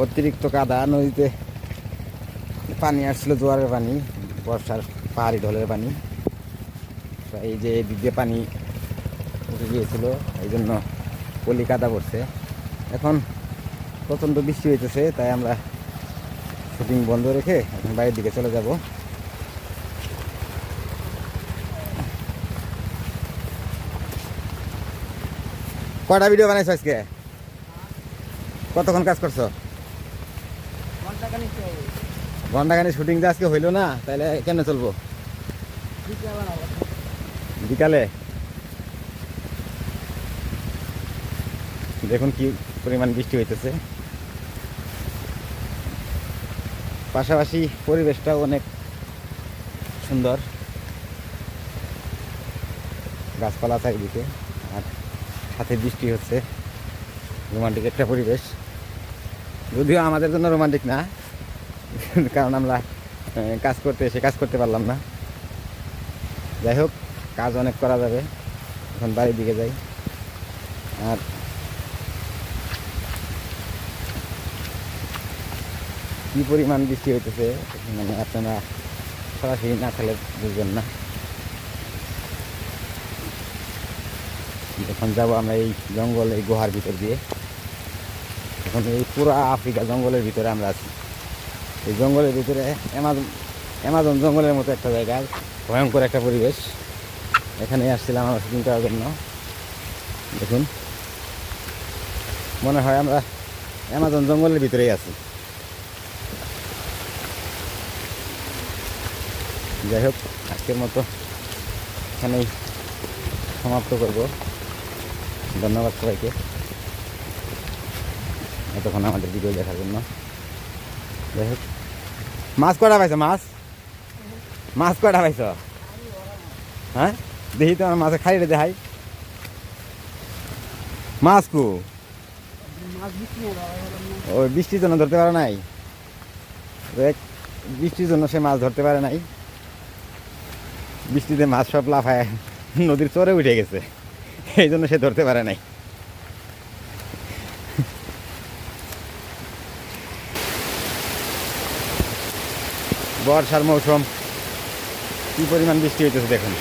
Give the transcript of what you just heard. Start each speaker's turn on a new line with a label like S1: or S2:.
S1: অতিরিক্ত কাদা, নদীতে পানি আসছিল, জোয়ারের পানি, বর্ষার পাহাড়ি ঢলের পানি। এই যে এদিক দিয়ে পানি উঠে গিয়েছিল, এই জন্য পলি কাদা পড়ছে। এখন প্রচণ্ড বৃষ্টি হইতেছে, তাই আমরা শুটিং বন্ধ রেখে এখন বাইরের দিকে চলে যাব। কয়টা ভিডিও বানাইছো আজকে? কতক্ষণ কাজ করছো? ঘন্টাখানি শুটিং যে আজকে হইলো না, তাহলে কেন চলবো? বিকালে দেখুন কি পরিমাণ বৃষ্টি হইতেছে, পাশাপাশি পরিবেশটাও অনেক সুন্দর, গাছপালা চারিদিকে, আর সাথে বৃষ্টি হচ্ছে। রোমান্টিক একটা পরিবেশ, যদিও আমাদের জন্য রোমান্টিক না, কারণ আমরা কাজ করতে এসে কাজ করতে পারলাম না। যাই হোক, কাজ অনেক করা যাবে। এখন বাড়ির দিকে যাই। আর কি পরিমাণ বৃষ্টি হইতেছে, মানে আপনারা সরাসরি না খেলে বুঝবেন না। এখন যাবো আমরা এই জঙ্গল, এই গুহার ভিতর দিয়ে। এখন এই পুরো আফ্রিকা জঙ্গলের ভিতরে আমরা আছি। এই জঙ্গলের ভিতরে অ্যামাজন জঙ্গলের মতো একটা জায়গা, ভয়ঙ্কর একটা পরিবেশ। এখানে আসছিলাম আমরা শুটিং করার জন্য। দেখুন, মনে হয় আমরা অ্যামাজন জঙ্গলের ভিতরেই আছি। যাই হোক, আজকের মতো এখানেই সমাপ্ত করব। ধন্যবাদ সবাইকে এতক্ষণ আমাদের ভিডিও দেখার জন্য। যাই হোক, মাছ কটা পাইছো? মাছ কটা পাইছো? হ্যাঁ, দেখি তোমার মাছে খাই রে, দেখাই মাছ কু। ওই বৃষ্টির জন্য ধরতে পারে নাই, বৃষ্টির জন্য সে মাছ ধরতে পারে নাই। বৃষ্টিতে মাছ সব লাফায় নদীর চরে উঠে গেছে, এই জন্য সে ধরতে পারে নাই। বর্ষার মৌসুম, কি পরিমাণ বৃষ্টি হইতেছে দেখুন।